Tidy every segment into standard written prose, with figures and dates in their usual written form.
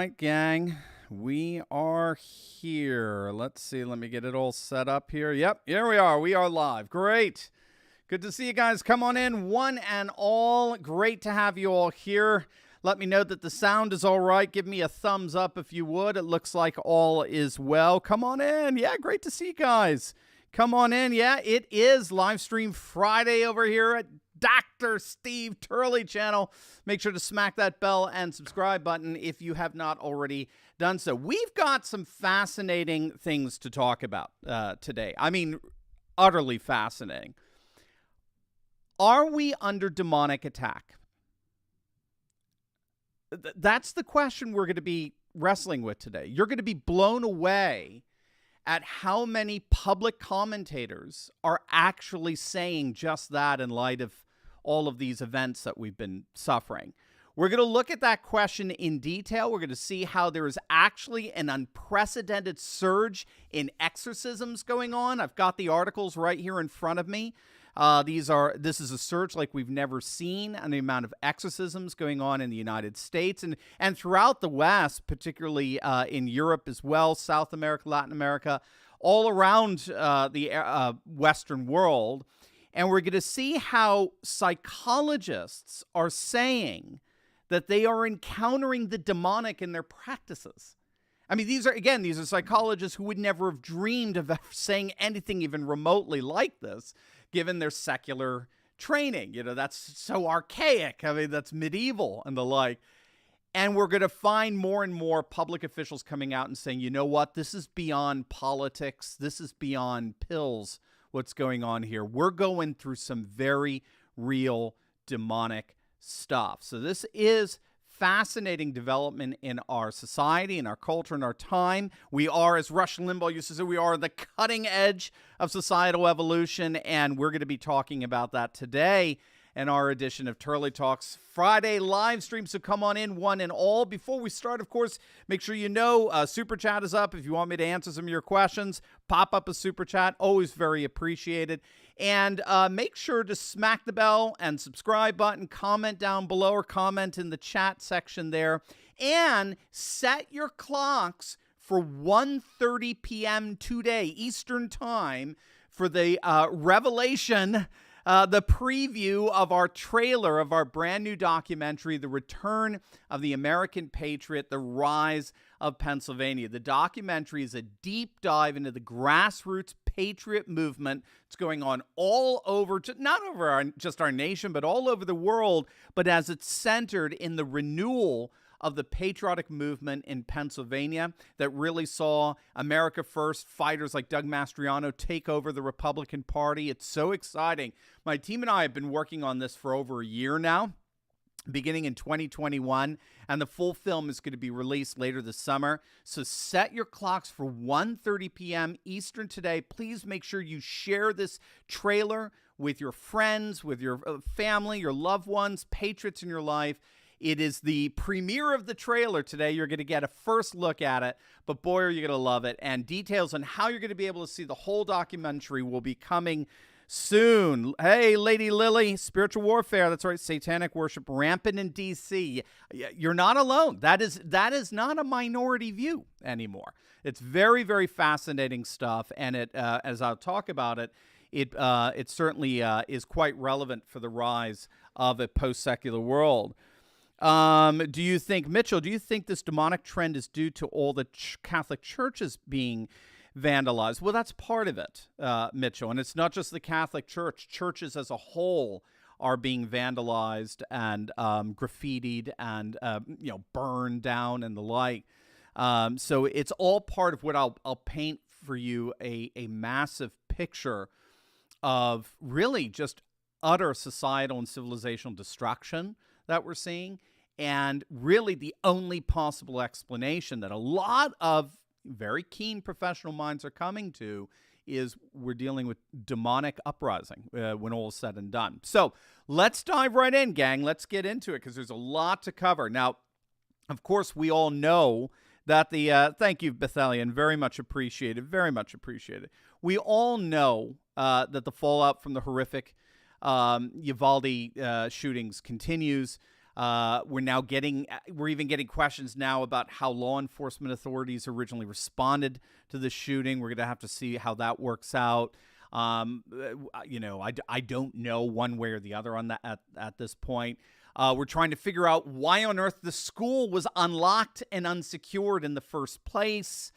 right, gang. We are here. Let's see. Let me get it all set up here. Yep, here we are. We are live. Great. Good to see you guys. Come on in, one and all. Great to have you all here. Let me know that the sound is all right. Give me a thumbs up if you would. It looks like all is well. Come on in. Yeah, great to see you guys. Come on in. Yeah, it is Live Stream Friday over here at Dr. Steve Turley channel. Make sure to smack that bell and subscribe button if you have not already done so. We've got some fascinating things to talk about today. I mean, utterly fascinating. Are we under demonic attack? That's the question we're going to be wrestling with today. You're going to be blown away at how many public commentators are actually saying just that in light of all of these events that we've been suffering. We're going to look at that question in detail. We're going to see how there is actually an unprecedented surge in exorcisms going on. I've got the articles right here in front of me. This is a surge like we've never seen, and the amount of exorcisms going on in the United States and throughout the West, particularly in Europe as well, South America, Latin America, all around the Western world. And we're going to see how psychologists are saying that they are encountering the demonic in their practices. I mean, these are psychologists who would never have dreamed of saying anything even remotely like this, given their secular training. You know, that's so archaic. I mean, that's medieval and the like. And we're going to find more and more public officials coming out and saying, you know what, this is beyond politics. This is beyond pills. What's going on here? We're going through some very real demonic stuff. So this is fascinating development in our society, in our culture, in our time. We are, as Rush Limbaugh used to say, we are the cutting edge of societal evolution, and we're going to be talking about that today in our edition of Turley Talks Friday live stream. So come on in, one and all. Before we start, of course, make sure you know Super Chat is up. If you want me to answer some of your questions, pop up a Super Chat. Always very appreciated. And make sure to smack the bell and subscribe button, comment down below or comment in the chat section there. And set your clocks for 1:30 p.m. today, Eastern Time, for the Revelation, the preview of our trailer of our brand new documentary, The Return of the American Patriot, The Rise of Pennsylvania. The documentary is a deep dive into the grassroots patriot movement. It's going on all over, not over just our nation, but all over the world, but as it's centered in the renewal of the patriotic movement in Pennsylvania that really saw America First fighters like Doug Mastriano take over the Republican Party. It's so exciting. My team and I have been working on this for over a year now, beginning in 2021, and the full film is going to be released later this summer. So set your clocks for 1:30 p.m. Eastern today. Please make sure you share this trailer with your friends, with your family, your loved ones, patriots in your life. It is the premiere of the trailer today. You're going to get a first look at it, but boy, are you going to love it. And details on how you're going to be able to see the whole documentary will be coming soon. Hey, Lady Lily, spiritual warfare. That's right. Satanic worship rampant in D.C. You're not alone. That is not a minority view anymore. It's very, very fascinating stuff. And it, as I'll talk about it, it certainly is quite relevant for the rise of a post-secular world. Do you think, Mitchell, do you think this demonic trend is due to all the Catholic churches being vandalized? Well, that's part of it, Mitchell. And it's not just the Catholic Church. Churches as a whole are being vandalized and graffitied and burned down and the like. So it's all part of what I'll paint for you a massive picture of really just utter societal and civilizational destruction that we're seeing, and really the only possible explanation that a lot of very keen professional minds are coming to is we're dealing with demonic uprising when all is said and done. So let's dive right in, gang. Let's get into it because there's a lot to cover. Now, of course, we all know that the thank you, Bethelian, very much appreciated, very much appreciated. We all know that the fallout from the horrific Uvalde shootings continues. We're even getting questions now about how law enforcement authorities originally responded to the shooting. We're going to have to see how that works out. I don't know one way or the other on that at this point. We're trying to figure out why on earth the school was unlocked and unsecured in the first place.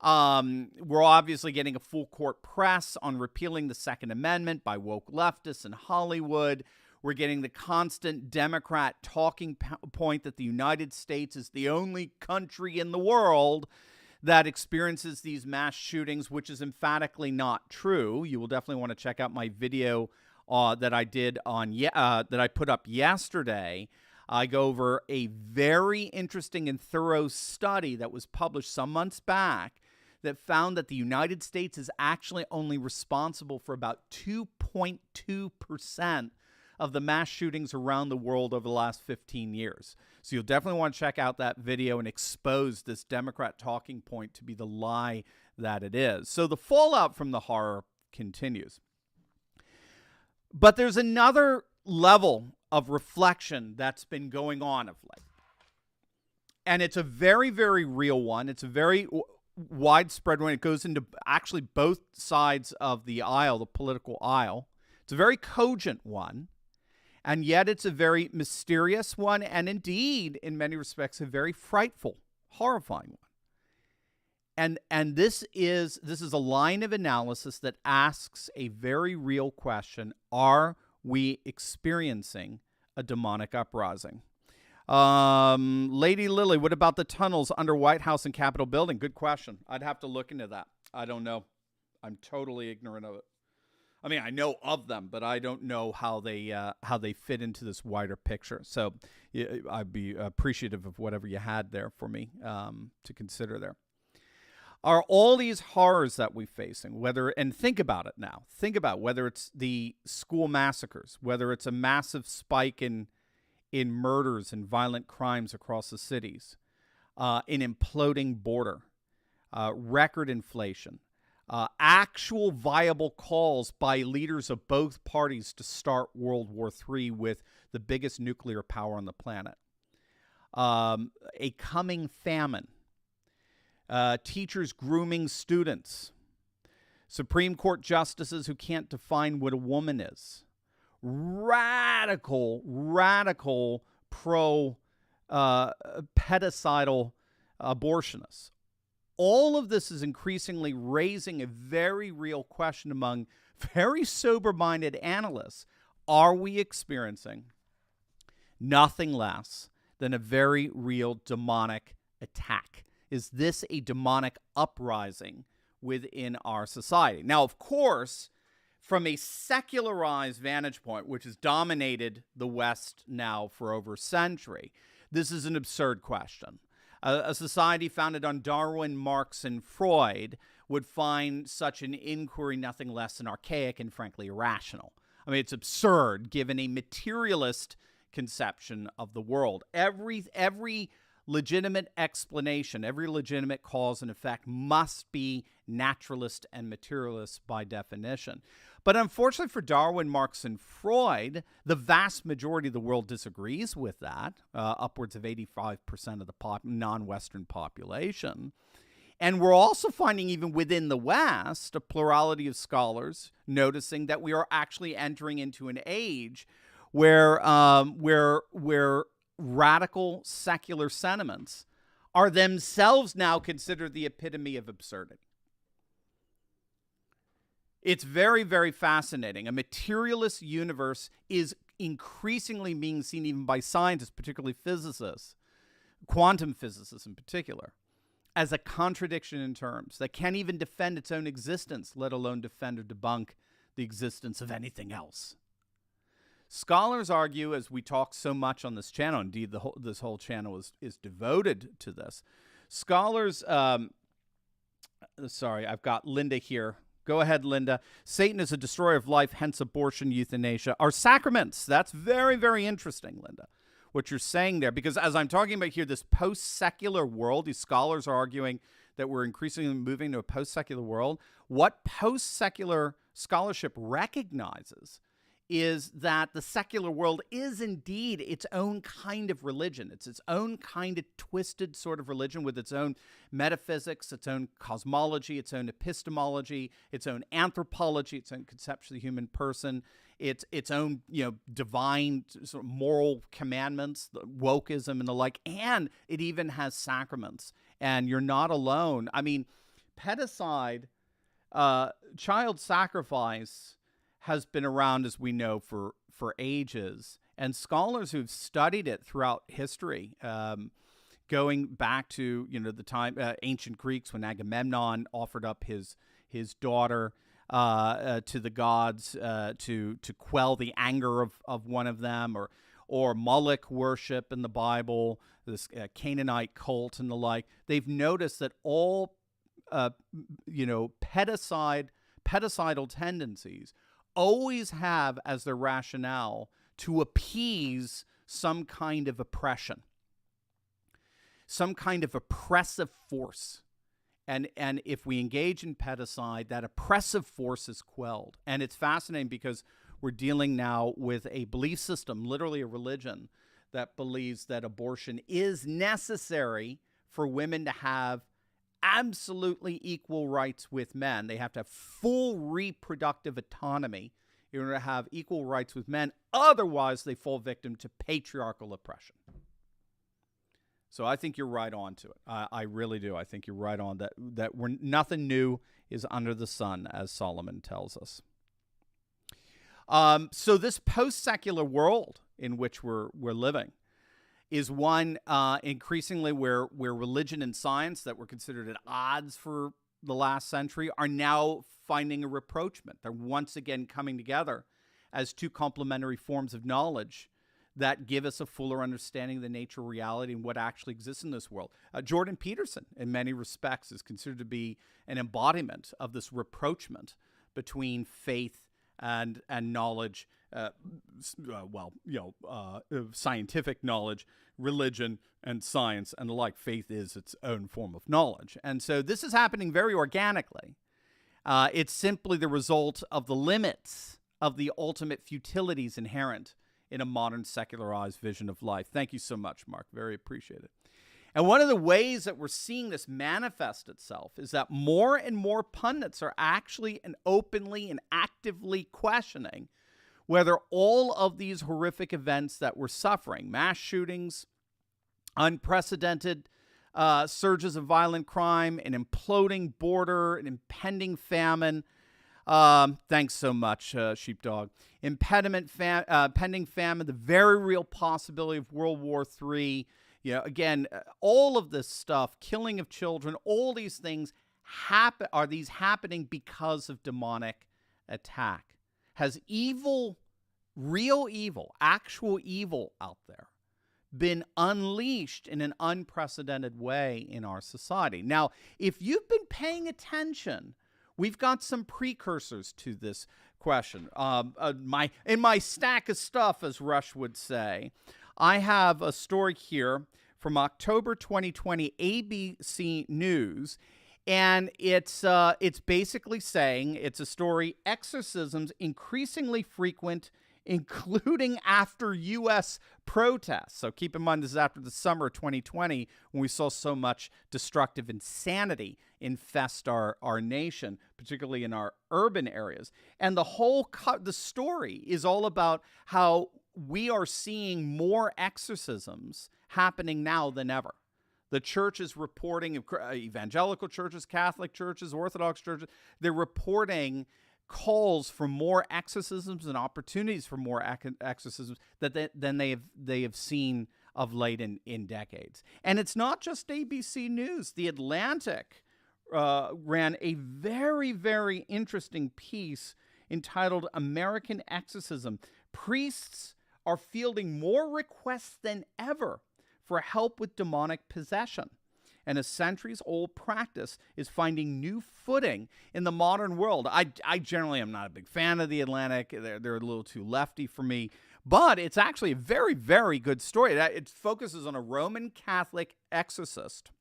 We're obviously getting a full court press on repealing the Second Amendment by woke leftists in Hollywood. We're getting the constant Democrat talking point that the United States is the only country in the world that experiences these mass shootings, which is emphatically not true. You will definitely want to check out my video that I did that I put up yesterday. I go over a very interesting and thorough study that was published some months back that found that the United States is actually only responsible for about 2.2% of the mass shootings around the world over the last 15 years. So you'll definitely want to check out that video and expose this Democrat talking point to be the lie that it is. So the fallout from the horror continues. But there's another level of reflection that's been going on of late. And it's a very, very real one. It's a very widespread one. It goes into actually both sides of the aisle, the political aisle. It's a very cogent one. And yet it's a very mysterious one, and indeed, in many respects, a very frightful, horrifying one. And this is a line of analysis that asks a very real question: are we experiencing a demonic uprising? Lady Lily, what about the tunnels under White House and Capitol building? Good question. I'd have to look into that. I don't know. I'm totally ignorant of it. I mean, I know of them, but I don't know how they fit into this wider picture. So I'd be appreciative of whatever you had there for me to consider there. Are all these horrors that we're facing, and think about it now, whether it's the school massacres, whether it's a massive spike in murders and violent crimes across the cities, an imploding border, record inflation, actual viable calls by leaders of both parties to start World War III with the biggest nuclear power on the planet, a coming famine, teachers grooming students, Supreme Court justices who can't define what a woman is, radical pro-pedicidal abortionists. All of this is increasingly raising a very real question among very sober-minded analysts. Are we experiencing nothing less than a very real demonic attack? Is this a demonic uprising within our society? Now, of course, from a secularized vantage point, which has dominated the West now for over a century, this is an absurd question. A society founded on Darwin, Marx, and Freud would find such an inquiry nothing less than archaic and frankly irrational. I mean, it's absurd given a materialist conception of the world. Every legitimate explanation, every legitimate cause and effect must be naturalist and materialist by definition. But unfortunately for Darwin, Marx, and Freud, the vast majority of the world disagrees with that, upwards of 85% of the non-Western population. And we're also finding, even within the West, a plurality of scholars noticing that we are actually entering into an age where radical secular sentiments are themselves now considered the epitome of absurdity. It's very, very fascinating. A materialist universe is increasingly being seen even by scientists, particularly physicists, quantum physicists in particular, as a contradiction in terms that can't even defend its own existence, let alone defend or debunk the existence of anything else. Scholars argue, as we talk so much on this channel, indeed this whole channel is devoted to this. Scholars, sorry, I've got Linda here. Go ahead, Linda. Satan is a destroyer of life, hence abortion, euthanasia are sacraments. That's very, very interesting, Linda, what you're saying there. Because as I'm talking about here, this post-secular world, these scholars are arguing that we're increasingly moving to a post-secular world. What post-secular scholarship recognizes is that the secular world is indeed its own kind of religion. It's its own kind of twisted sort of religion with its own metaphysics, its own cosmology, its own epistemology, its own anthropology, its own conception of the human person, its own, divine sort of moral commandments, the wokeism and the like, and it even has sacraments. And you're not alone. I mean, pedicide, child sacrifice has been around, as we know, for ages. And scholars who've studied it throughout history, going back to, the time, ancient Greeks, when Agamemnon offered up his daughter to the gods to quell the anger of one of them, or Moloch worship in the Bible, this Canaanite cult and the like. They've noticed that all pedicidal tendencies always have as their rationale to appease some kind of oppression, some kind of oppressive force. And if we engage in pedicide, that oppressive force is quelled. And it's fascinating because we're dealing now with a belief system, literally a religion, that believes that abortion is necessary for women to have absolutely equal rights with men. They have to have full reproductive autonomy in order to have equal rights with men. Otherwise, they fall victim to patriarchal oppression. So I think you're right on to it. I really do. I think you're right on that nothing new is under the sun, as Solomon tells us. So this post-secular world in which we're living is one increasingly where religion and science that were considered at odds for the last century are now finding a rapprochement. They're once again coming together as two complementary forms of knowledge that give us a fuller understanding of the nature of reality and what actually exists in this world. Jordan Peterson, in many respects, is considered to be an embodiment of this rapprochement between faith and knowledge, scientific knowledge, religion, and science, and the like. Faith is its own form of knowledge. And so this is happening very organically. It's simply the result of the limits of the ultimate futilities inherent in a modern secularized vision of life. Thank you so much, Mark. Very appreciated. And one of the ways that we're seeing this manifest itself is that more and more pundits are actually and openly and actively questioning whether all of these horrific events that we're suffering, mass shootings, unprecedented surges of violent crime, an imploding border, an impending famine, thanks so much, Sheepdog. Pending famine, the very real possibility of World War III. Again, all of this stuff, killing of children, all these things are these happening because of demonic attack? Has evil, real evil, actual evil out there been unleashed in an unprecedented way in our society? Now, if you've been paying attention, we've got some precursors to this question. In my stack of stuff, as Rush would say, I have a story here from October 2020, ABC News, and it's basically saying, it's a story, exorcisms increasingly frequent, including after U.S. protests. So keep in mind, this is after the summer of 2020, when we saw so much destructive insanity infest our nation, particularly in our urban areas. And the story is all about how we are seeing more exorcisms happening now than ever. The church is reporting, evangelical churches, Catholic churches, Orthodox churches, they're reporting calls for more exorcisms and opportunities for more exorcisms than they have seen of late in decades. And it's not just ABC News. The Atlantic ran a very, very interesting piece entitled American Exorcism. Priests are fielding more requests than ever for help with demonic possession. And a centuries-old practice is finding new footing in the modern world. I generally am not a big fan of the Atlantic. They're a little too lefty for me. But it's actually a very, very good story. It focuses on a Roman Catholic exorcist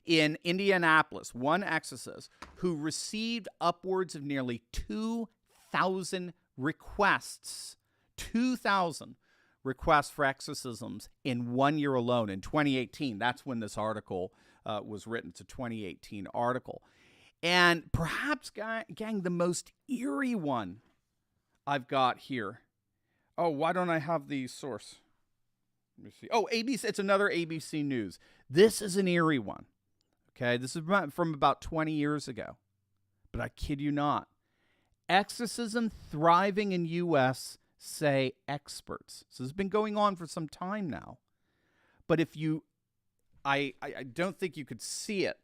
in Indianapolis, one exorcist, who received upwards of nearly 2,000 requests, 2,000 requests for exorcisms in 1 year alone, in 2018. That's when this article was written. It's a 2018 article. And perhaps, gang, the most eerie one I've got here. Oh, why don't I have the source? Let me see. Oh, ABC. It's another ABC News. This is an eerie one. Okay, this is from about 20 years ago. But I kid you not. Exorcism thriving in U.S., say experts. So this has been going on for some time now. But if you, I don't think you could see it,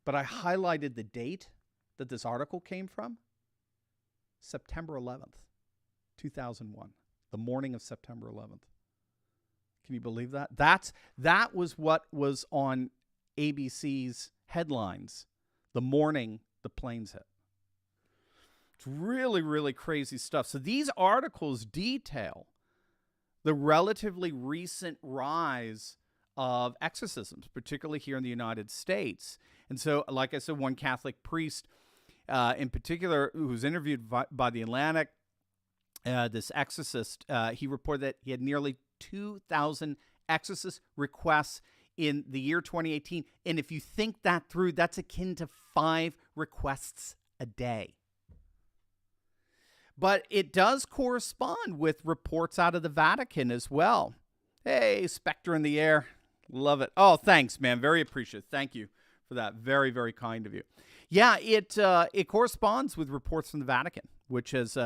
but I highlighted the date that this article came from. September 11th, 2001. The morning of September 11th. Can you believe that? That was what was on ABC's headlines the morning the planes hit. It's really, really crazy stuff. So these articles detail the relatively recent rise of exorcisms, particularly here in the United States. And so, like I said, one Catholic priest in particular who was interviewed by The Atlantic, this exorcist, he reported that he had nearly 2,000 exorcist requests in the year 2018. And if you think that through, that's akin to 5 requests a day. But it does correspond with reports out of the Vatican as well. Hey, specter in the air. Love it. Oh, thanks, man. Very appreciative. Thank you for that. Very, very kind of you. Yeah, it corresponds with reports from the Vatican, which has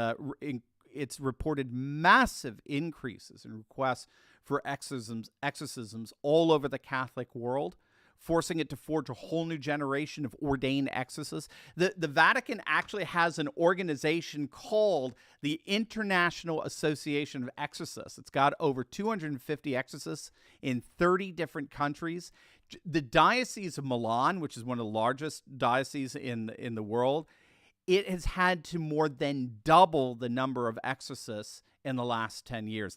it's reported massive increases in requests for exorcisms all over the Catholic world, forcing it to forge a whole new generation of ordained exorcists. The Vatican actually has an organization called the International Association of Exorcists. It's got over 250 exorcists in 30 different countries. The Diocese of Milan, which is one of the largest dioceses in the world, it has had to more than double the number of exorcists in the last 10 years.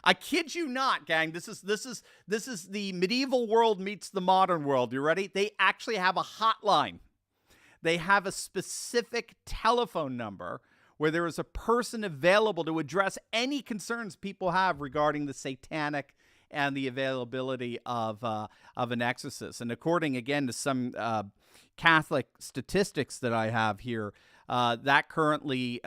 I kid you not, gang. This is the medieval world meets the modern world. You ready? They actually have a hotline. They have a specific telephone number where there is a person available to address any concerns people have regarding the satanic and the availability of an exorcist. And according, again, to some Catholic statistics that I have here, that currently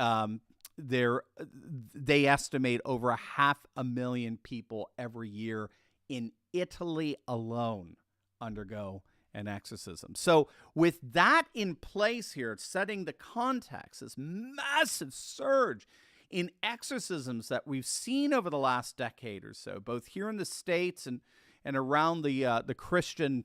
they estimate over 500,000 people every year in Italy alone undergo an exorcism. So with that in place here, setting the context, this massive surge in exorcisms that we've seen over the last decade or so, both here in the States and around the Christian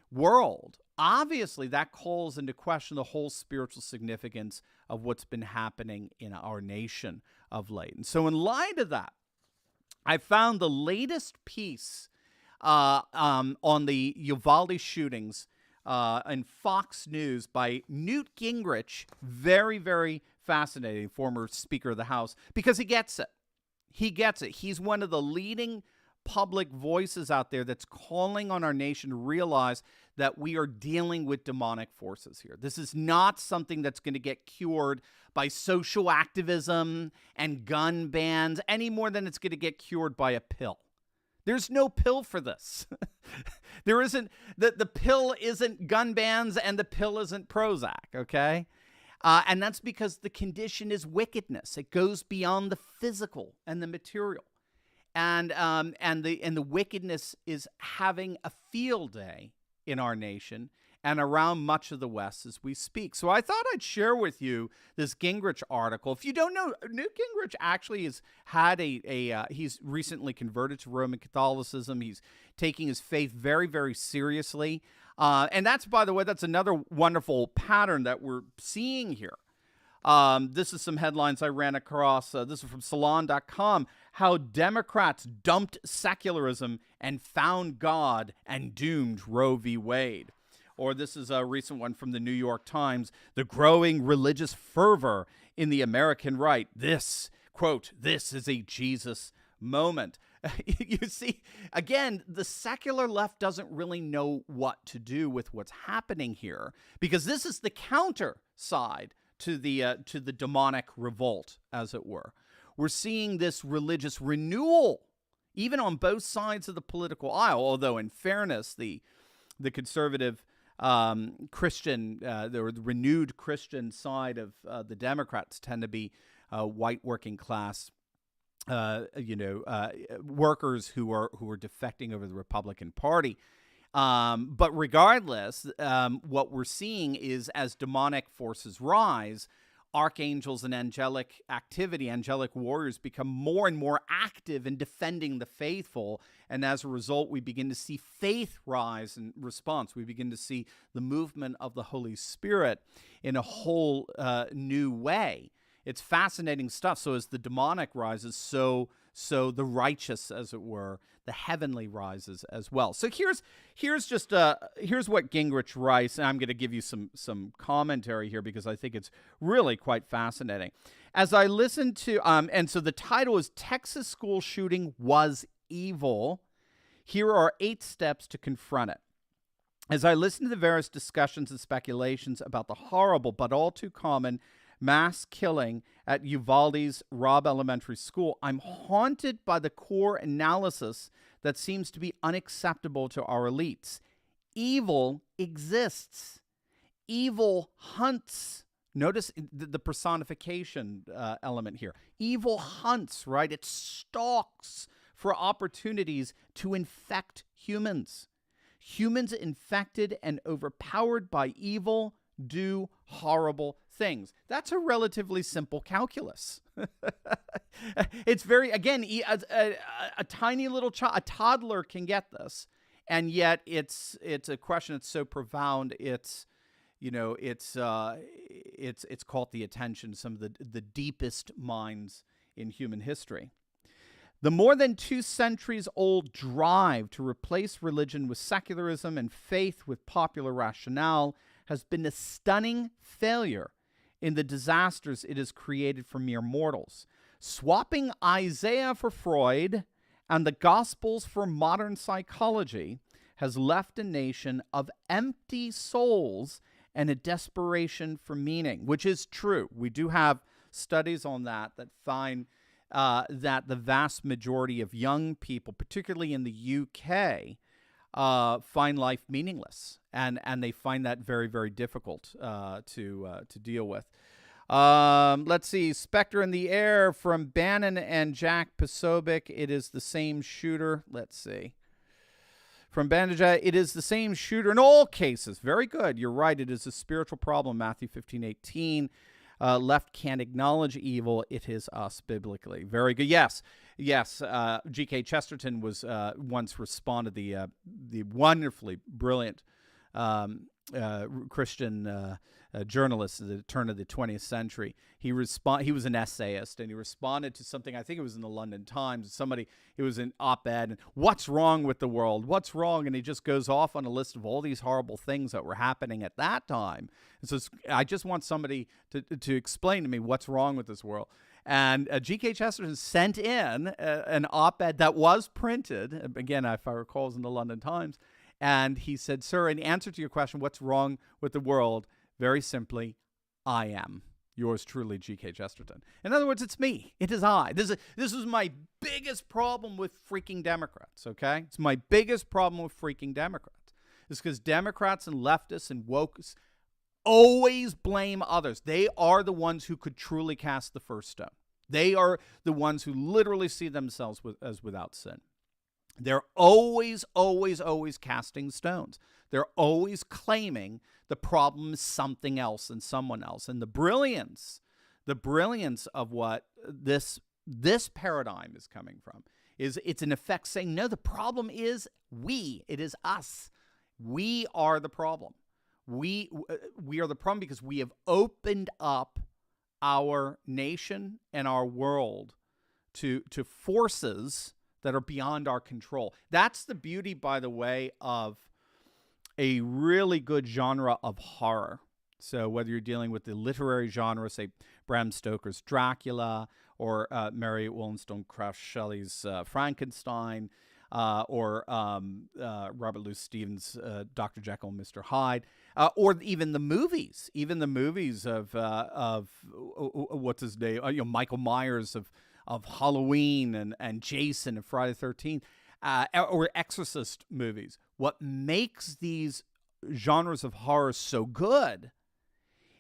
world, obviously that calls into question the whole spiritual significance of what's been happening in our nation of late. And so in light of that, I found the latest piece on the Uvalde shootings in Fox News by Newt Gingrich. Very, very fascinating, former Speaker of the House, because he gets it. He gets it. He's one of the leading public voices out there that's calling on our nation to realize that we are dealing with demonic forces here. This is not something that's going to get cured by social activism and gun bans any more than it's going to get cured by a pill. There's no pill for this. There isn't, the pill isn't gun bans and the pill isn't Prozac, okay? And that's because the condition is wickedness. It goes beyond the physical and the material. And the wickedness is having a field day in our nation and around much of the West as we speak. So I thought I'd share with you this Gingrich article. If you don't know, Newt Gingrich actually has had he's recently converted to Roman Catholicism. He's taking his faith very, very seriously. And that's, by the way, that's another wonderful pattern that we're seeing here. This is some headlines I ran across. This is from Salon.com. How Democrats dumped secularism and found God and doomed Roe v. Wade. Or this is a recent one from the New York Times. The growing religious fervor in the American right. This, quote, this is a Jesus moment. You see, again, the secular left doesn't really know what to do with what's happening here, because this is the counter side to the demonic revolt, as it were. We're seeing this religious renewal, even on both sides of the political aisle. Although, in fairness, the conservative Christian, the renewed Christian side of the Democrats tend to be white working class, workers who are defecting over the Republican Party. But regardless, what we're seeing is, as demonic forces rise, archangels and angelic activity, angelic warriors, become more and more active in defending the faithful. And as a result, we begin to see faith rise in response. We begin to see the movement of the Holy Spirit in a whole new way. It's fascinating stuff. So as the demonic rises, so the righteous, as it were, the heavenly rises as well. So here's what Gingrich writes, and I'm going to give you some commentary here because I think it's really quite fascinating. As I listened to, and so the title is "Texas School Shooting Was Evil. Here are 8 steps to confront it." As I listened to the various discussions and speculations about the horrible but all too common mass killing at Uvalde's Robb Elementary School, I'm haunted by the core analysis that seems to be unacceptable to our elites. Evil exists. Evil hunts. Notice the personification element here. Evil hunts, right? It stalks for opportunities to infect humans. Humans infected and overpowered by evil do horrible things. That's a relatively simple calculus. It's very, again, a tiny little child, a toddler can get this, and yet it's a question that's so profound. It's caught the attention of some of the deepest minds in human history. The more than 2 centuries old drive to replace religion with secularism and faith with popular rationale has been a stunning failure in the disasters it has created for mere mortals. Swapping Isaiah for Freud and the Gospels for modern psychology has left a nation of empty souls and a desperation for meaning, which is true. We do have studies on that find that the vast majority of young people, particularly in the UK, find life meaningless, and they find that very, very difficult to deal with. Let's see. Spectre in the Air from Bannon and Jack Posobiec. It is the same shooter. Let's see. From Bannon and Jack, it is the same shooter in all cases. Very good. You're right. It is a spiritual problem. Matthew 15:18. Left can't acknowledge evil. It is us biblically. Very good. Yes. G.K. Chesterton was once responded, the wonderfully brilliant Christian journalist at the turn of the 20th century. He was an essayist, and he responded to something, I think it was in the London Times. It was an op-ed, and what's wrong with the world? What's wrong? And he just goes off on a list of all these horrible things that were happening at that time. And so I just want somebody to explain to me what's wrong with this world. And G.K. Chesterton sent in an op-ed that was printed, again, if I recall, it was in the London Times, and he said, "Sir, in answer to your question, what's wrong with the world? Very simply, I am. Yours truly, G.K. Chesterton." In other words, it's me. It is I. This is my biggest problem with freaking Democrats, okay? It's my biggest problem with freaking Democrats. It's because Democrats and leftists and wokes always blame others. They are the ones who could truly cast the first stone. They are the ones who literally see themselves as without sin. They're always, always, always casting stones. They're always claiming the problem is something else and someone else. And the brilliance of what this paradigm is coming from is it's in effect saying, no, the problem is we. It is us. We are the problem. We are the problem because we have opened up our nation and our world to forces that are beyond our control. That's the beauty, by the way, of a really good genre of horror. So whether you're dealing with the literary genre, say Bram Stoker's Dracula, or Mary Wollstonecraft Shelley's Frankenstein, or Robert Louis Steven's Dr. Jekyll and Mr. Hyde, or even the movies, of what's his name, Michael Myers of Halloween and Jason and Friday the 13th, or Exorcist movies. What makes these genres of horror so good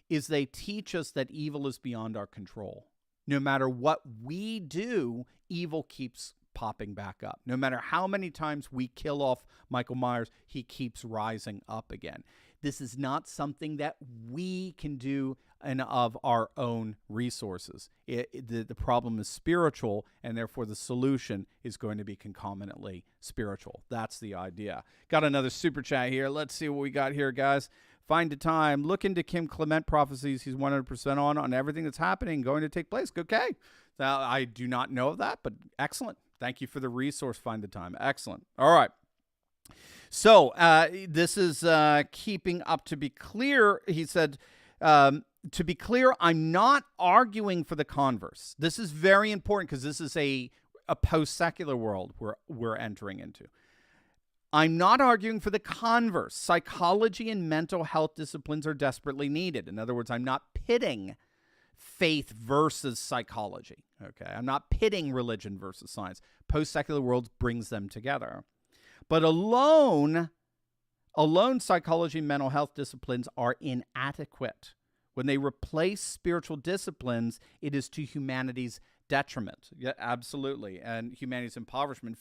is they teach us that evil is beyond our control. No matter what we do, evil keeps popping back up. No matter how many times we kill off Michael Myers, he keeps rising up again. This is not something that we can do of our own resources. The problem is spiritual, and therefore the solution is going to be concomitantly spiritual. That's the idea. Got another super chat here. Let's see what we got here, guys. Find a time. Look into Kim Clement prophecies. He's 100% on everything that's happening, going to take place. Okay. Now, I do not know of that, but excellent. Thank you for the resource. Find the time. Excellent. All right. So this is keeping up. To be clear, he said, to be clear, I'm not arguing for the converse. This is very important because this is a post-secular world we're entering into. I'm not arguing for the converse. Psychology and mental health disciplines are desperately needed. In other words, I'm not pitting faith versus psychology. Okay, I'm not pitting religion versus science. Post-secular world brings them together. But alone psychology and mental health disciplines are inadequate. When they replace spiritual disciplines, it is to humanity's detriment. Yeah, absolutely. And humanity's impoverishment.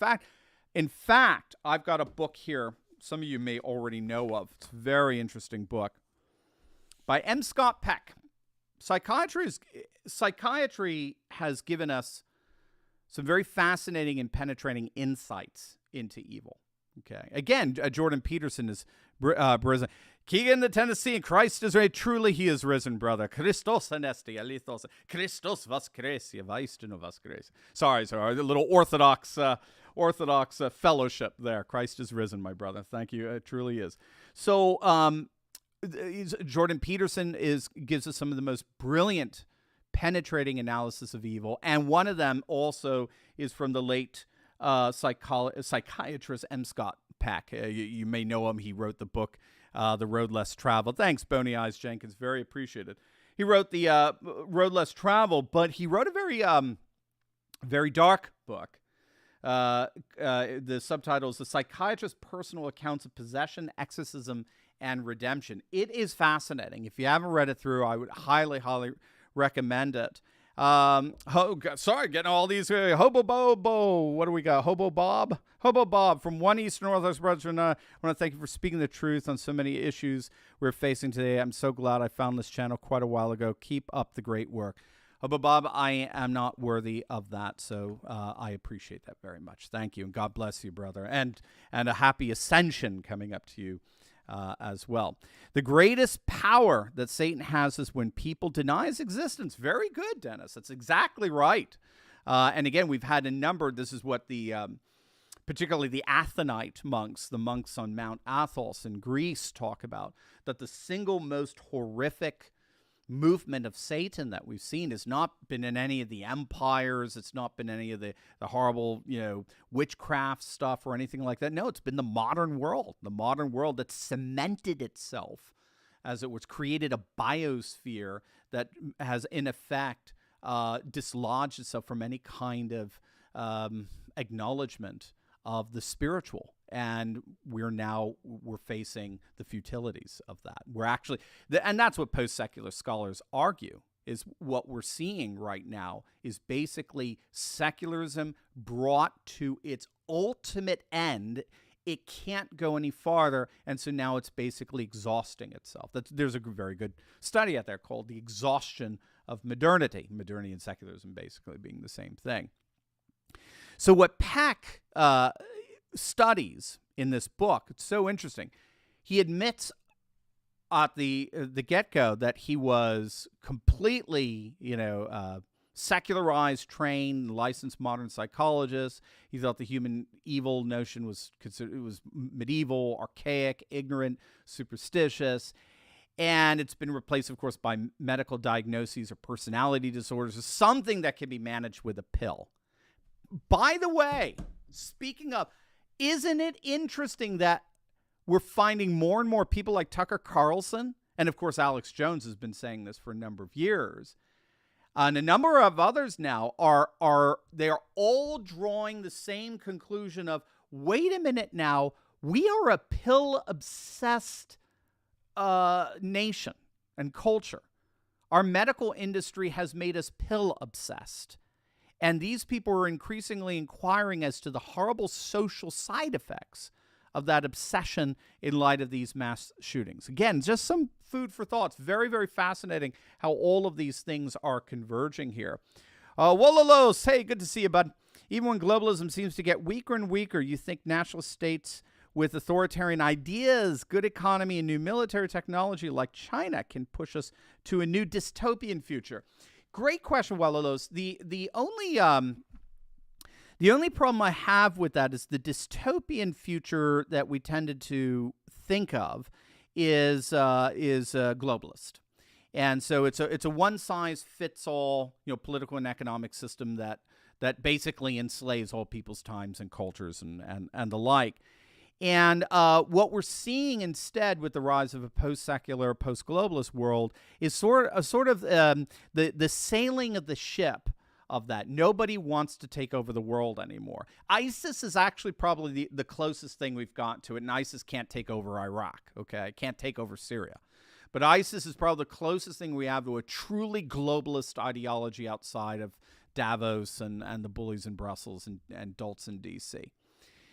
In fact, I've got a book here some of you may already know of. It's a very interesting book by M. Scott Peck. Psychiatry has given us some very fascinating and penetrating insights into evil. Okay. Again, Jordan Peterson is risen. Keegan the Tennessee, and Christ is risen. Truly he is risen, brother. Christos anesti, alithos. Christos voskresia, vaistino voskresia. Sorry. The little Orthodox fellowship there. Christ is risen, my brother. Thank you. It truly is. So, Jordan Peterson gives us some of the most brilliant, penetrating analysis of evil, and one of them also is from the late psychiatrist M. Scott Peck. You may know him. He wrote the book The Road Less Traveled. Thanks, Boney Eyes Jenkins. Very appreciated. He wrote the Road Less Traveled, but he wrote a very dark book. The subtitle is The Psychiatrist's Personal Accounts of Possession, Exorcism, and Redemption. It is fascinating. If you haven't read it through, I would highly, highly recommend it. Getting all these Hobo Bobo. What do we got? Hobo Bob from One Eastern Orthodox Brethren. I want to thank you for speaking the truth on so many issues we're facing today. I'm so glad I found this channel quite a while ago. Keep up the great work. Hobo Bob, I am not worthy of that, so I appreciate that very much. Thank you, and God bless you, brother, and a happy ascension coming up to you as well. The greatest power that Satan has is when people deny his existence. Very good, Dennis. That's exactly right. And again, we've had a number. This is what particularly the Athonite monks, the monks on Mount Athos in Greece, talk about, that the single most horrific movement of Satan that we've seen has not been in any of the empires. It's not been any of the horrible, witchcraft stuff or anything like that. No, it's been the modern world that cemented itself as it was, created a biosphere that has in effect dislodged itself from any kind of acknowledgement of the spiritual. And we're facing the futilities of that. And that's what post-secular scholars argue, is what we're seeing right now is basically secularism brought to its ultimate end. It can't go any farther, and so now it's basically exhausting itself. There's a very good study out there called The Exhaustion of Modernity. Modernity and secularism basically being the same thing. So what Peck studies in this book, it's so interesting. He admits at the get-go that he was completely, secularized, trained, licensed modern psychologist. He thought the human evil notion was medieval, archaic, ignorant, superstitious. And it's been replaced, of course, by medical diagnoses or personality disorders, or something that can be managed with a pill. By the way, speaking of, Isn't it interesting that we're finding more and more people like Tucker Carlson, and of course Alex Jones has been saying this for a number of years, and a number of others now are all drawing the same conclusion of, wait a minute now, we are a pill-obsessed nation and culture. Our medical industry has made us pill-obsessed. And these people are increasingly inquiring as to the horrible social side effects of that obsession in light of these mass shootings. Again, just some food for thought. It's very, very fascinating how all of these things are converging here. Wolalos, hey, good to see you, bud. Even when globalism seems to get weaker and weaker, you think nationalist states with authoritarian ideas, good economy, and new military technology like China can push us to a new dystopian future? Great question, Wolalos. The only problem I have with that is the dystopian future that we tended to think of is globalist, and so it's a one size fits all, political and economic system that basically enslaves all people's times and cultures and the like. And what we're seeing instead with the rise of a post-secular, post-globalist world is sort of the sailing of the ship of that. Nobody wants to take over the world anymore. ISIS is actually probably the closest thing we've got to it, and ISIS can't take over Iraq, okay? Can't take over Syria. But ISIS is probably the closest thing we have to a truly globalist ideology outside of Davos and the bullies in Brussels and dolts in D.C.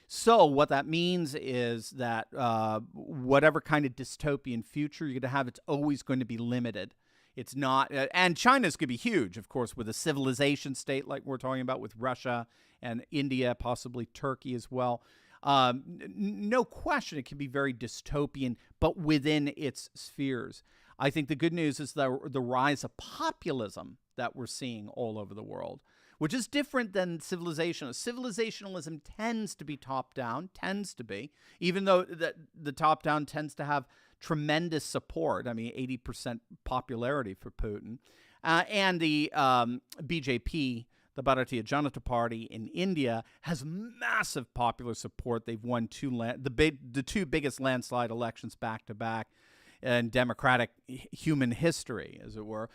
So what that means is that whatever kind of dystopian future you're going to have, it's always going to be limited. It's not, and China's going to be huge, of course, with a civilization state like we're talking about with Russia and India, possibly Turkey as well. No question it can be very dystopian, but within its spheres. I think the good news is the rise of populism that we're seeing all over the world, which is different than civilizationalism. Civilizationalism tends to be top-down, even though the top-down tends to have tremendous support. I mean, 80% popularity for Putin. And the BJP, the Bharatiya Janata Party in India, has massive popular support. They've won the two biggest landslide elections back-to-back in democratic human history, as it were.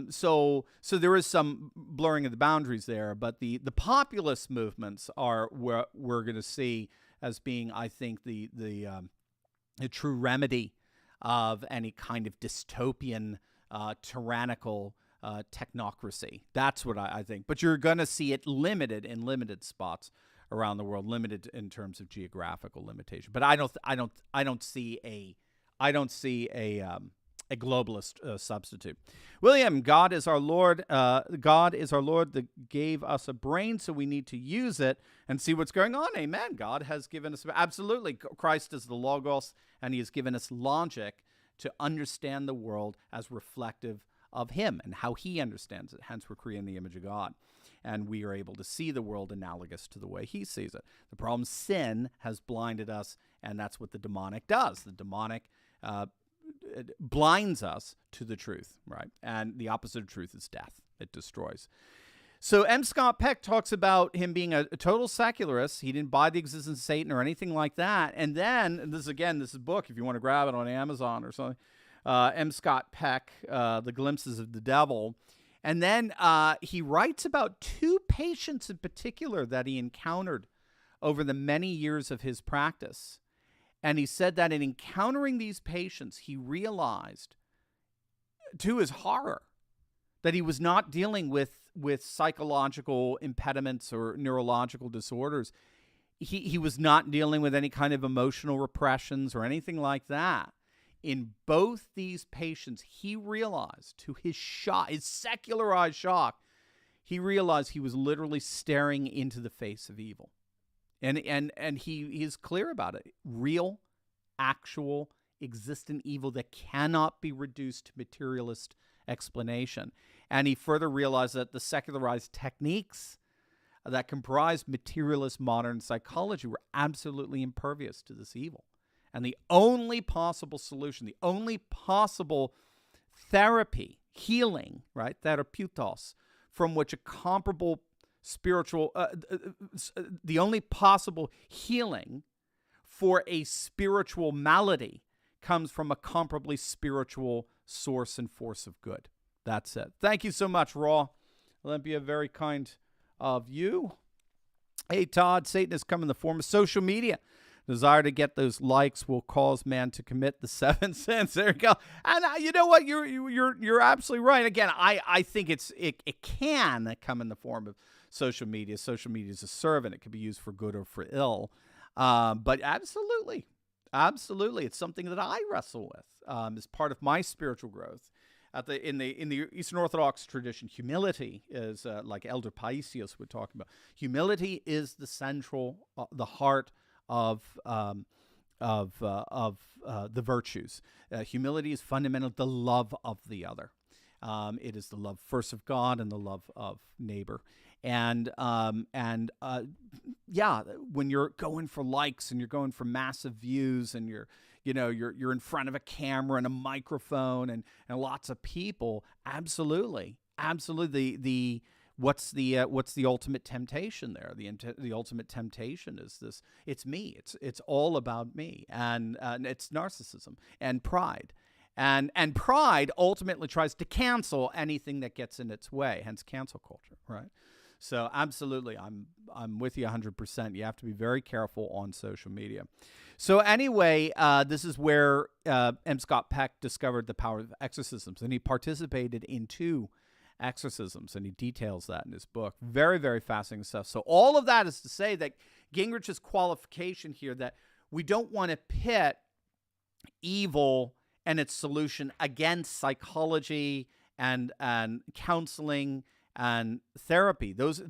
So there is some blurring of the boundaries there, but the populist movements are what we're going to see as being, I think, the true remedy of any kind of dystopian, tyrannical technocracy. That's what I think. But you're going to see it limited in limited spots around the world, limited in terms of geographical limitation. But I don't see a globalist substitute. William, God is our Lord. God is our Lord that gave us a brain, so we need to use it and see what's going on. Amen. God has given us, absolutely. Christ is the Logos, and he has given us logic to understand the world as reflective of him and how he understands it. Hence, we're creating the image of God, and we are able to see the world analogous to the way he sees it. The problem, sin has blinded us, and that's what the demonic does. The demonic it blinds us to the truth, right? And the opposite of truth is death. It destroys. So M. Scott Peck talks about him being a total secularist. He didn't buy the existence of Satan or anything like that. And then, and this is a book, if you want to grab it on Amazon or something, M. Scott Peck, The Glimpses of the Devil. And then he writes about two patients in particular that he encountered over the many years of his practice. And he said that in encountering these patients, he realized, to his horror, that he was not dealing with psychological impediments or neurological disorders. He was not dealing with any kind of emotional repressions or anything like that. In both these patients, he realized, to his shock, his secularized shock, he realized he was literally staring into the face of evil. And he is clear about it. Real, actual, existent evil that cannot be reduced to materialist explanation. And he further realized that the secularized techniques that comprise materialist modern psychology were absolutely impervious to this evil. And the only possible solution, the only possible therapy, healing, right, therapeutos, from which a comparable spiritual, the only possible healing for a spiritual malady comes from a comparably spiritual source and force of good. That's it. Thank you so much, Raw. Olympia, very kind of you. Hey, Todd, Satan has come in the form of social media. Desire to get those likes will cause man to commit the 7 sins. There you go. And you know what? You're absolutely right. Again, I think it can come in the form of social media. Social media is a servant. It can be used for good or for ill. But absolutely, it's something that I wrestle with as part of my spiritual growth. In the Eastern Orthodox tradition, humility is like Elder Paisios would talk about. Humility is the central, the heart of the virtues. Humility is fundamental, the love of the other. It is the love first of God and the love of neighbor. And when you're going for likes and you're going for massive views and you're in front of a camera and a microphone and lots of people, absolutely. What's the ultimate temptation there? The ultimate temptation is this: it's me. It's all about me, and it's narcissism and pride, and pride ultimately tries to cancel anything that gets in its way. Hence, cancel culture, right? So, absolutely, I'm with you 100%. You have to be very careful on social media. So, anyway, this is where M. Scott Peck discovered the power of exorcisms, and he participated in 2 exorcisms, and he details that in his book. Very, very fascinating stuff. So all of that is to say that Gingrich's qualification here, that we don't want to pit evil and its solution against psychology and counseling and therapy. Those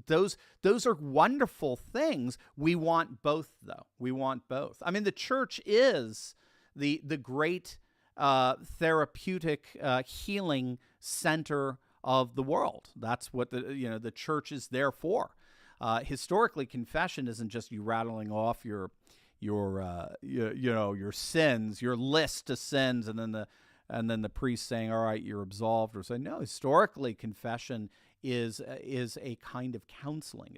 are wonderful things. We want both, though. We want both. I mean, the church is the great therapeutic healing center of the world. That's what the church is there for. Historically, confession isn't just you rattling off your sins, your list of sins, and then the priest saying, "All right, you're absolved," or saying, "No." Historically, confession is a kind of counseling.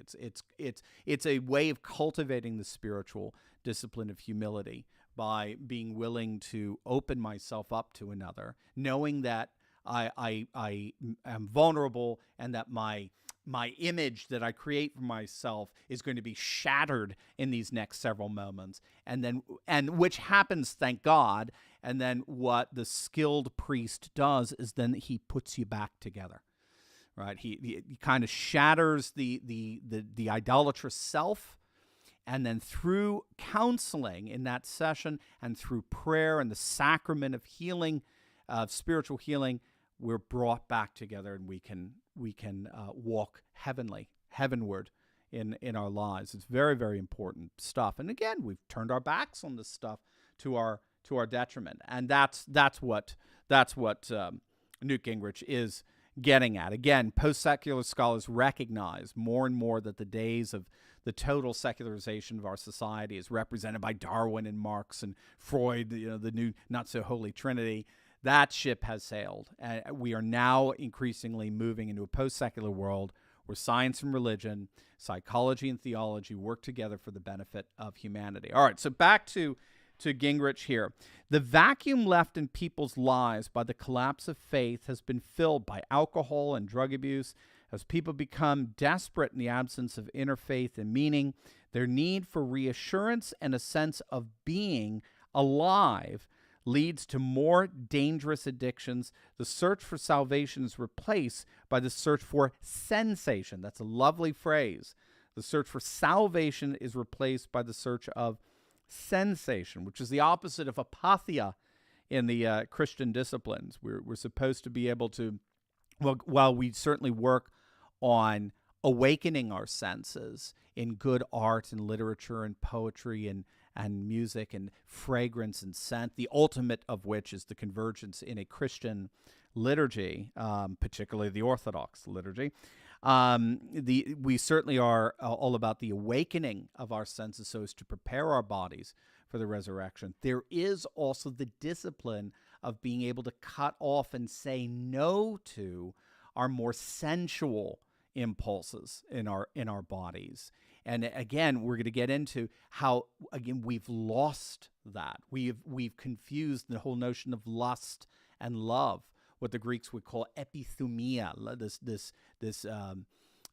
It's a way of cultivating the spiritual discipline of humility by being willing to open myself up to another, knowing that I am vulnerable and that my image that I create for myself is going to be shattered in these next several moments, and which happens, thank God. And then what the skilled priest does is then he puts you back together, right? He kind of shatters the idolatrous self, and then through counseling in that session and through prayer and the sacrament of healing, of spiritual healing, we're brought back together, and we can walk heavenward in our lives. It's very, very important stuff. And again, we've turned our backs on this stuff to our detriment, and that's what Newt Gingrich is getting at. Again, post-secular scholars recognize more and more that the days of the total secularization of our society is represented by Darwin and Marx and Freud, the new not-so-holy trinity. That ship has sailed. We are now increasingly moving into a post-secular world where science and religion, psychology and theology work together for the benefit of humanity. All right, so back to Gingrich here. The vacuum left in people's lives by the collapse of faith has been filled by alcohol and drug abuse. As people become desperate in the absence of inner faith and meaning, their need for reassurance and a sense of being alive leads to more dangerous addictions. The search for salvation is replaced by the search for sensation. That's a lovely phrase. The search for salvation is replaced by the search of sensation, which is the opposite of apatheia in the Christian disciplines. We're supposed to be able to, while we certainly work on awakening our senses in good art and literature and poetry and music and fragrance and scent, the ultimate of which is the convergence in a Christian liturgy, particularly the Orthodox liturgy. We certainly are all about the awakening of our senses so as to prepare our bodies for the resurrection. There is also the discipline of being able to cut off and say no to our more sensual impulses in our bodies. And again, we're going to get into how, again, we've lost that. We've confused the whole notion of lust and love, what the Greeks would call epithumia,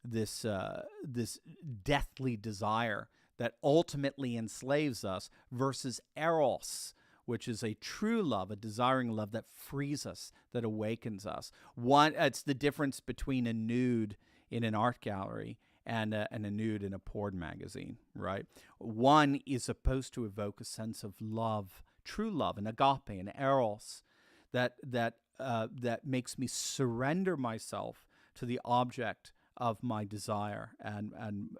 this deathly desire that ultimately enslaves us, versus eros, which is a true love, a desiring love that frees us, that awakens us. It's the difference between a nude in an art gallery and a nude in a porn magazine, right? One is supposed to evoke a sense of love, true love, an agape, an eros, that makes me surrender myself to the object of my desire and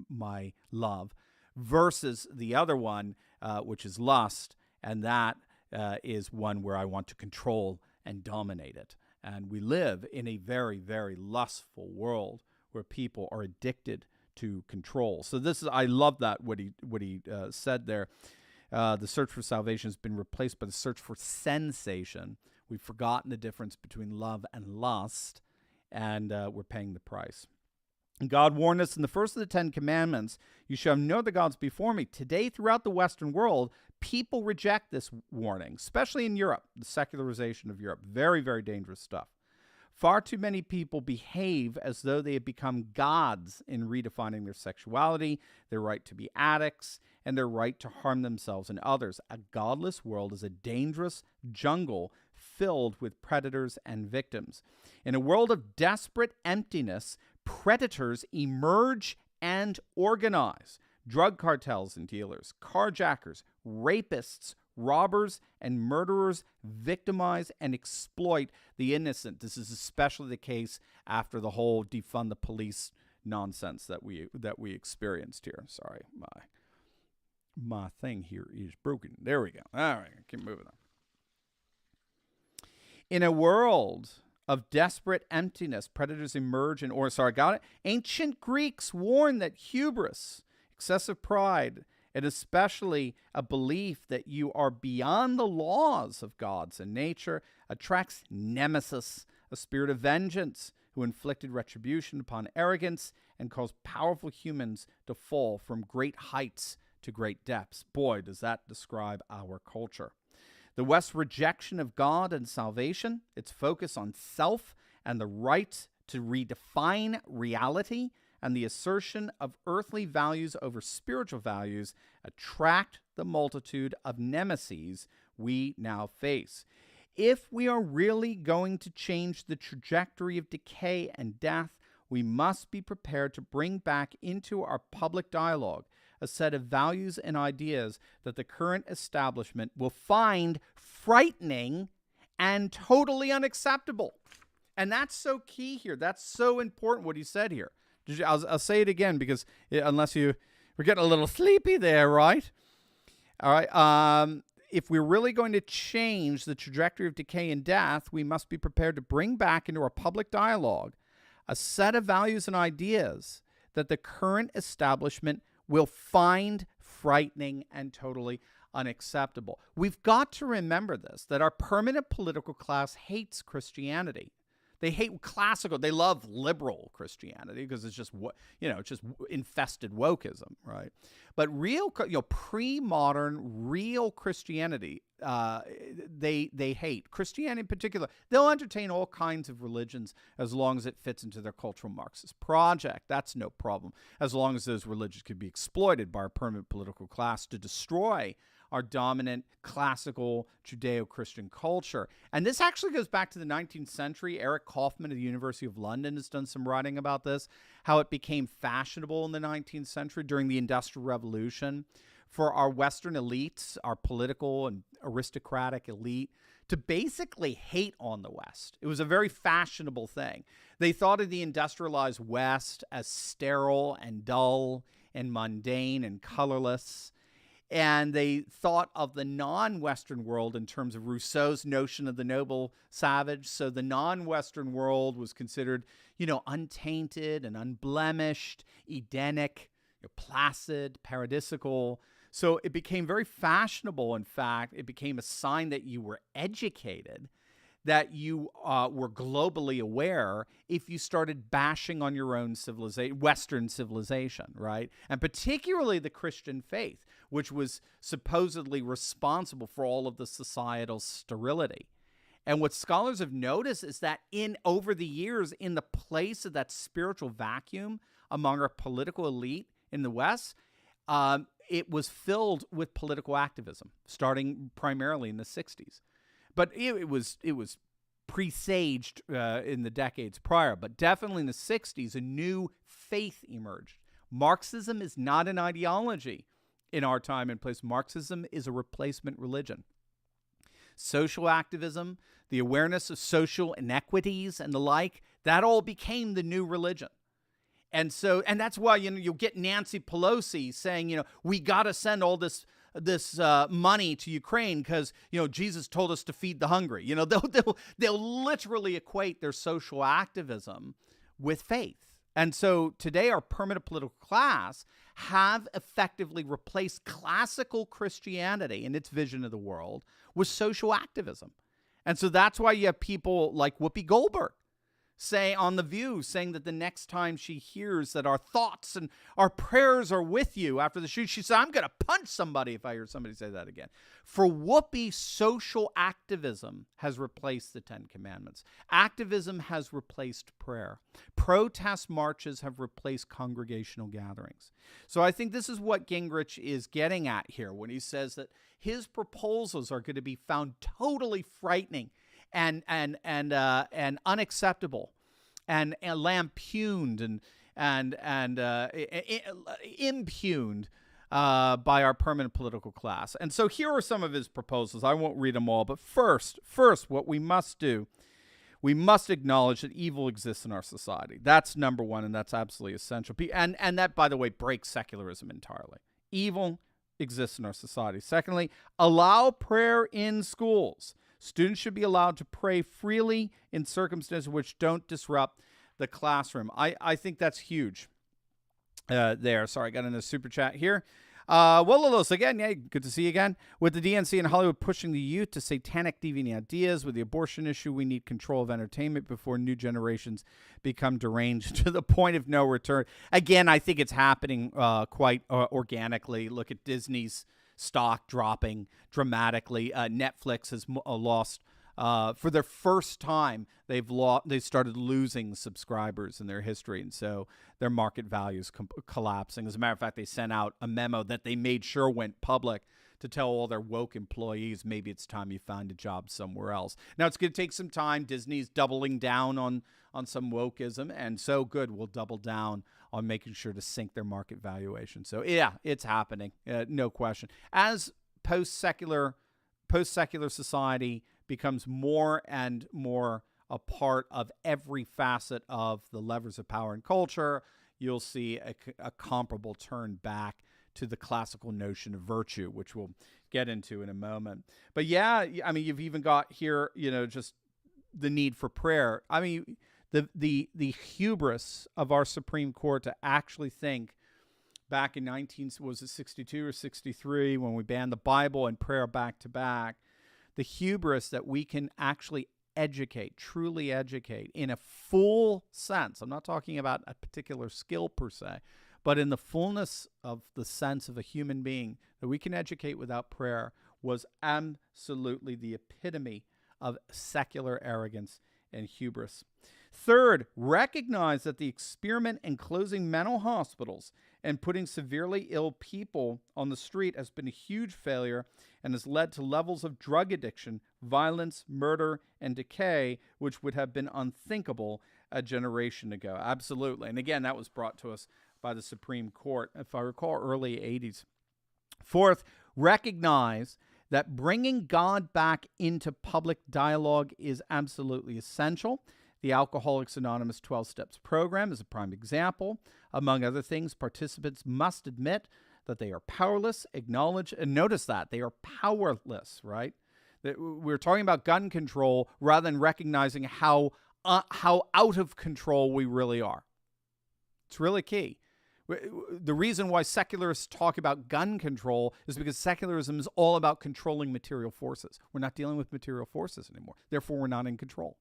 my love, versus the other one, which is lust, and that is one where I want to control and dominate it. And we live in a very, very lustful world where people are addicted to control. So I love that what he said there. The search for salvation has been replaced by the search for sensation. We've forgotten the difference between love and lust, and we're paying the price. And God warned us in the first of the 10 Commandments, you shall have no other gods before me. Today, throughout the Western world, people reject this warning, especially in Europe, the secularization of Europe. Very, very dangerous stuff. Far too many people behave as though they have become gods in redefining their sexuality, their right to be addicts, and their right to harm themselves and others. A godless world is a dangerous jungle filled with predators and victims. In a world of desperate emptiness, predators emerge and organize. Drug cartels and dealers, carjackers, rapists, robbers, and murderers victimize and exploit the innocent. This is especially the case after the whole defund the police nonsense that we experienced here. Sorry, my thing here is broken. There we go. All right, keep moving on. In a world of desperate emptiness, predators emerge Ancient Greeks warned that hubris, excessive pride, and especially a belief that you are beyond the laws of gods and nature, attracts nemesis, a spirit of vengeance, who inflicted retribution upon arrogance and caused powerful humans to fall from great heights to great depths. Boy, does that describe our culture. The West's rejection of God and salvation, its focus on self and the right to redefine reality, and the assertion of earthly values over spiritual values attract the multitude of nemeses we now face. If we are really going to change the trajectory of decay and death, we must be prepared to bring back into our public dialogue a set of values and ideas that the current establishment will find frightening and totally unacceptable. And that's so key here. That's so important what he said here. I'll say it again because unless we're getting a little sleepy there, right? All right. If we're really going to change the trajectory of decay and death, we must be prepared to bring back into our public dialogue a set of values and ideas that the current establishment will find frightening and totally unacceptable. We've got to remember this, that our permanent political class hates Christianity. They hate classical. They love liberal Christianity because it's just infested wokeism, right? But real, pre-modern, real Christianity, they hate. Christianity in particular, they'll entertain all kinds of religions as long as it fits into their cultural Marxist project. That's no problem, as long as those religions could be exploited by our permanent political class to destroy our dominant classical Judeo-Christian culture. And this actually goes back to the 19th century. Eric Kaufmann of the University of London has done some writing about this, how it became fashionable in the 19th century during the Industrial Revolution for our Western elites, our political and aristocratic elite, to basically hate on the West. It was a very fashionable thing. They thought of the industrialized West as sterile and dull and mundane and colorless. And they thought of the non-Western world in terms of Rousseau's notion of the noble savage. So the non-Western world was considered, untainted and unblemished, Edenic, placid, paradisical. So it became very fashionable. In fact, it became a sign that you were educated, that you were globally aware if you started bashing on your own civilization, Western civilization, right? And particularly the Christian faith, which was supposedly responsible for all of the societal sterility. And what scholars have noticed is that over the years, in the place of that spiritual vacuum among our political elite in the West, it was filled with political activism, starting primarily in the 60s. But it was presaged in the decades prior. But definitely in the 60s, a new faith emerged. Marxism is not an ideology in our time and place. Marxism is a replacement religion. Social activism, the awareness of social inequities and the like, that all became the new religion. And that's why, you'll get Nancy Pelosi saying, we got to send all this money to Ukraine because, Jesus told us to feed the hungry. They'll literally equate their social activism with faith. And so today our permanent political class have effectively replaced classical Christianity in its vision of the world with social activism. And so that's why you have people like Whoopi Goldberg say on The View, saying that the next time she hears that our thoughts and our prayers are with you after the shoot, she said, I'm going to punch somebody if I hear somebody say that again. For Whoopi, social activism has replaced the Ten Commandments. Activism has replaced prayer. Protest marches have replaced congregational gatherings. So I think this is what Gingrich is getting at here when he says that his proposals are going to be found totally frightening and unacceptable, and lampooned and impugned by our permanent political class. And so here are some of his proposals. I won't read them all, but first, what we must do, we must acknowledge that evil exists in our society. That's number one, and that's absolutely essential. And that, by the way, breaks secularism entirely. Evil exists in our society. Secondly, allow prayer in schools. Students should be allowed to pray freely in circumstances which don't disrupt the classroom. I think that's huge there. Sorry, I got in a super chat here. Well, again, yeah, good to see you again. With the DNC in Hollywood pushing the youth to satanic deviant ideas, with the abortion issue, we need control of entertainment before new generations become deranged to the point of no return. Again, I think it's happening quite organically. Look at Disney's stock dropping dramatically. Netflix has lost, for their first time, they started losing subscribers in their history, and so their market value is collapsing. As a matter of fact, they sent out a memo that they made sure went public to tell all their woke employees, maybe it's time you find a job somewhere else. Now, it's going to take some time. Disney's doubling down on some wokeism, and so good, we'll double down on making sure to sink their market valuation. So, yeah, it's happening, no question. As post-secular society becomes more and more a part of every facet of the levers of power and culture, you'll see a comparable turn back to the classical notion of virtue, which we'll get into in a moment. But yeah, I mean, you've even got here, just the need for prayer. I mean, the hubris of our Supreme Court to actually think back in 62 or 63 when we banned the Bible and prayer back to back, the hubris that we can actually truly educate in a full sense. I'm not talking about a particular skill per se, but in the fullness of the sense of a human being, that we can educate without prayer was absolutely the epitome of secular arrogance and hubris. Third, recognize that the experiment in closing mental hospitals and putting severely ill people on the street has been a huge failure and has led to levels of drug addiction, violence, murder, and decay, which would have been unthinkable a generation ago. Absolutely. And again, that was brought to us by the Supreme Court, if I recall, early 80s. Fourth, recognize that bringing God back into public dialogue is absolutely essential. The Alcoholics Anonymous 12 Steps program is a prime example. Among other things, participants must admit that they are powerless, acknowledge, and notice that they are powerless, right? That we're talking about gun control rather than recognizing how out of control we really are. It's really key. The reason why secularists talk about gun control is because secularism is all about controlling material forces. We're not dealing with material forces anymore. Therefore, we're not in control.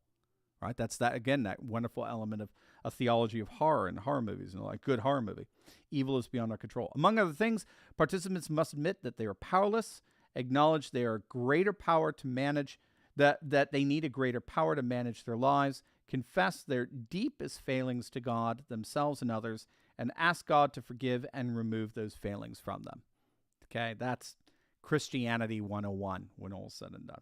Right? That's that, again, that wonderful element of a theology of horror and horror movies, and like good horror movie. Evil is beyond our control. Among other things, participants must admit that they are powerless, acknowledge they are greater power to manage, that they need a greater power to manage their lives, confess their deepest failings to God, themselves, and others, and ask God to forgive and remove those failings from them. Okay, that's Christianity 101 when all is said and done.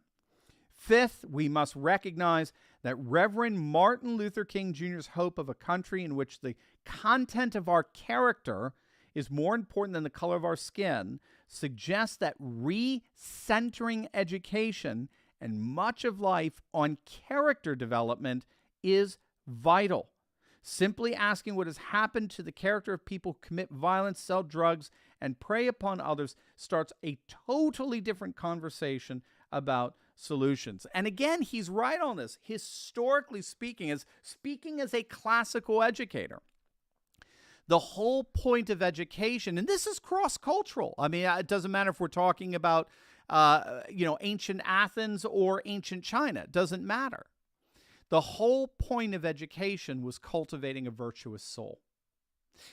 Fifth, we must recognize that Reverend Martin Luther King Jr.'s hope of a country in which the content of our character is more important than the color of our skin suggests that recentering education and much of life on character development is vital. Simply asking what has happened to the character of people who commit violence, sell drugs, and prey upon others starts a totally different conversation about solutions. And again, he's right on this. Historically speaking, as a classical educator, the whole point of education, and this is cross-cultural. I mean, it doesn't matter if we're talking about, ancient Athens or ancient China. It doesn't matter. The whole point of education was cultivating a virtuous soul.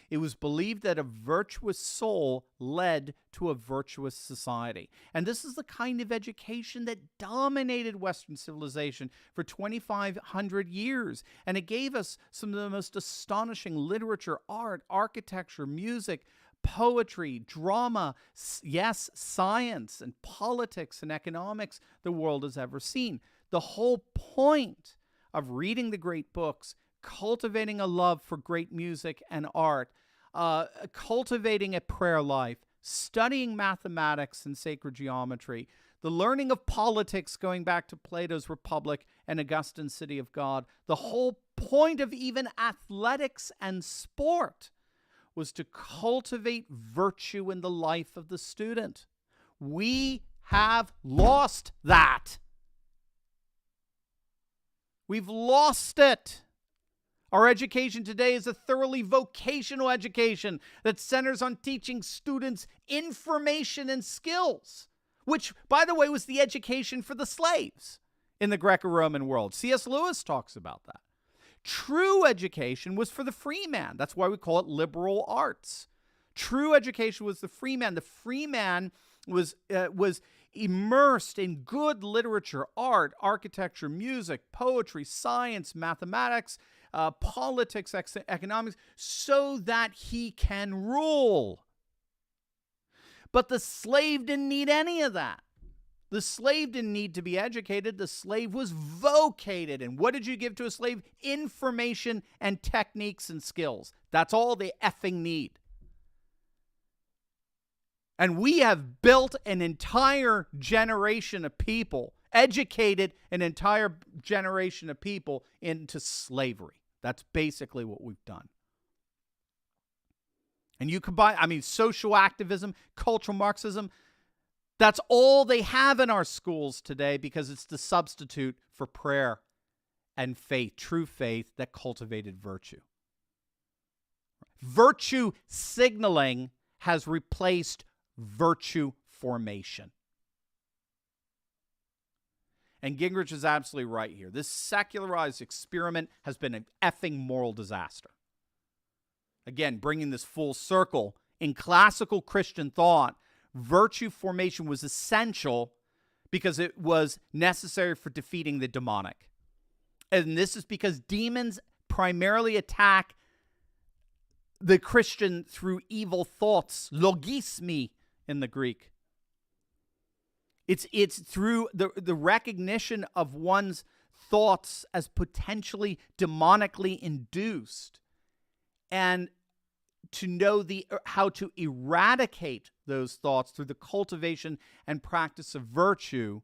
It was believed that a virtuous soul led to a virtuous society. And this is the kind of education that dominated Western civilization for 2,500 years. And it gave us some of the most astonishing literature, art, architecture, music, poetry, drama, yes, science, and politics and economics the world has ever seen. The whole point of reading the great books, cultivating a love for great music and art, cultivating a prayer life, studying mathematics and sacred geometry, the learning of politics going back to Plato's Republic and Augustine's City of God. The whole point of even athletics and sport was to cultivate virtue in the life of the student. We have lost that. We've lost it. Our education today is a thoroughly vocational education that centers on teaching students information and skills, which, by the way, was the education for the slaves in the Greco-Roman world. C.S. Lewis talks about that. True education was for the free man. That's why we call it liberal arts. True education was the free man. The free man was immersed in good literature, art, architecture, music, poetry, science, mathematics, politics, economics, so that he can rule. But the slave didn't need any of that. The slave didn't need to be educated. The slave was vocated. And what did you give to a slave? Information and techniques and skills. That's all they effing need. And we have built an entire generation of people, educated an entire generation of people into slavery. That's basically what we've done. And you combine, social activism, cultural Marxism, that's all they have in our schools today because it's the substitute for prayer and faith, true faith that cultivated virtue. Virtue signaling has replaced virtue formation. And Gingrich is absolutely right here. This secularized experiment has been an effing moral disaster. Again, bringing this full circle, in classical Christian thought, virtue formation was essential because it was necessary for defeating the demonic. And this is because demons primarily attack the Christian through evil thoughts, logismi in the Greek. It's through the recognition of one's thoughts as potentially demonically induced, and to know how to eradicate those thoughts through the cultivation and practice of virtue.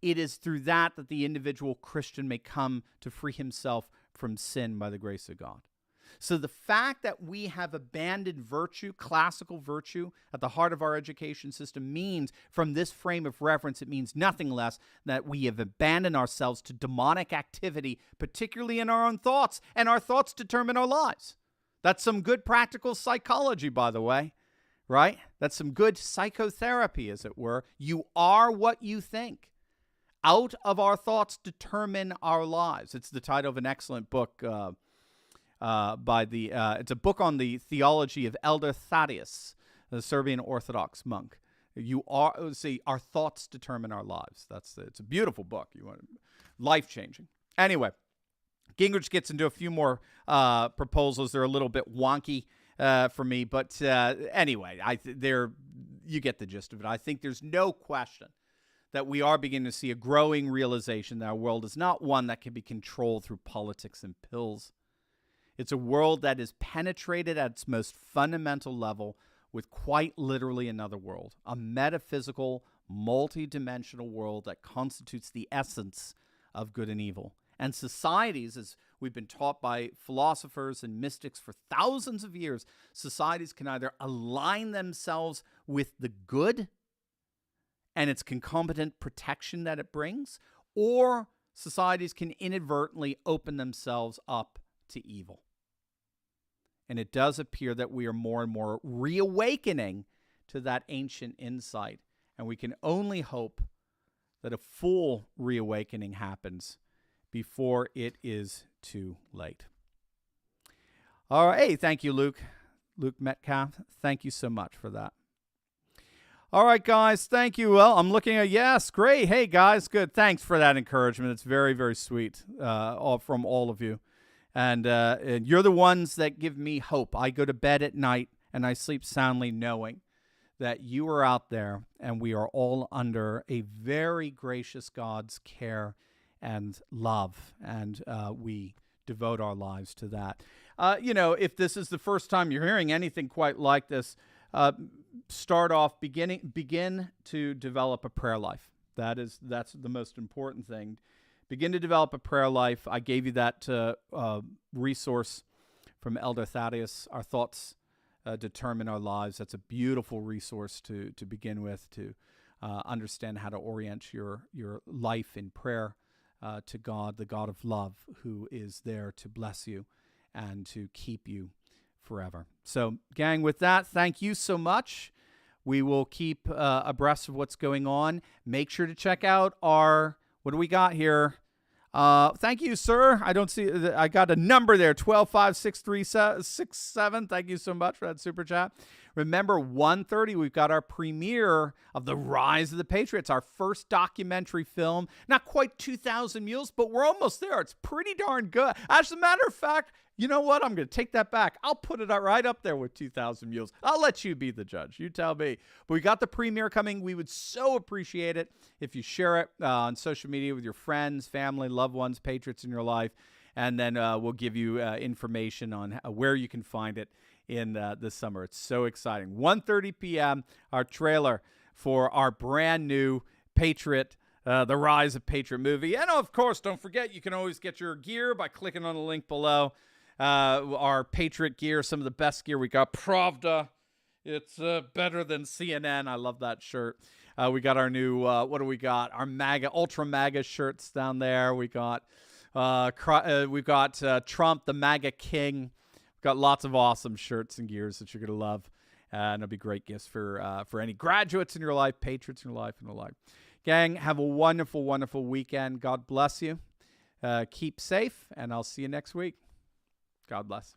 It is through that the individual Christian may come to free himself from sin by the grace of God. So the fact that we have abandoned virtue, classical virtue, at the heart of our education system means, from this frame of reference, it means nothing less than that we have abandoned ourselves to demonic activity, particularly in our own thoughts, and our thoughts determine our lives. That's some good practical psychology, by the way, right? That's some good psychotherapy, as it were. You are what you think. Out of our thoughts determine our lives. It's the title of an excellent book it's a book on the theology of Elder Thaddeus, the Serbian Orthodox monk. Our thoughts determine our lives. It's a beautiful book. Life-changing. Anyway, Gingrich gets into a few more proposals. They're a little bit wonky for me, but anyway, you get the gist of it. I think there's no question that we are beginning to see a growing realization that our world is not one that can be controlled through politics and pills. It's a world that is penetrated at its most fundamental level with quite literally another world, a metaphysical, multidimensional world that constitutes the essence of good and evil. And societies, as we've been taught by philosophers and mystics for thousands of years, societies can either align themselves with the good and its concomitant protection that it brings, or societies can inadvertently open themselves up to evil. And it does appear that we are more and more reawakening to that ancient insight. And we can only hope that a full reawakening happens before it is too late. All right. Hey, thank you, Luke. Luke Metcalf. Thank you so much for that. All right, guys. Thank you. Well, I'm looking at, yes, great. Hey, guys, good. Thanks for that encouragement. It's very, very sweet from all of you. And you're the ones that give me hope. I go to bed at night and I sleep soundly knowing that you are out there and we are all under a very gracious God's care and love. And we devote our lives to that. If this is the first time you're hearing anything quite like this, begin to develop a prayer life. That's the most important thing. Begin to develop a prayer life. I gave you that resource from Elder Thaddeus. Our thoughts determine our lives. That's a beautiful resource to begin with, to understand how to orient your life in prayer to God, the God of love, who is there to bless you and to keep you forever. So, gang, with that, thank you so much. We will keep abreast of what's going on. Make sure to check out what do we got here? Thank you, sir. I don't see. I got a number there, 12563767. Thank you so much for that super chat. Remember, 1:30, we've got our premiere of The Rise of the Patriots, our first documentary film. Not quite 2,000 Mules, but we're almost there. It's pretty darn good. As a matter of fact, you know what? I'm going to take that back. I'll put it right up there with 2,000 Mules. I'll let you be the judge. You tell me. But we got the premiere coming. We would so appreciate it if you share it on social media with your friends, family, loved ones, patriots in your life. And then we'll give you information on where you can find it in the summer. It's so exciting. 1:30 p.m., our trailer for our brand new Patriot, The Rise of Patriot movie. And of course, don't forget, you can always get your gear by clicking on the link below. Our Patriot gear, some of the best gear. We got Pravda. It's better than CNN. I love that shirt. We got our new, what do we got? Our MAGA, Ultra MAGA shirts down there. We got, we've got Trump, the MAGA King. We've got lots of awesome shirts and gears that you're going to love. And it'll be great gifts for any graduates in your life, patriots in your life, and the like. Gang, have a wonderful, wonderful weekend. God bless you. Keep safe, and I'll see you next week. God bless.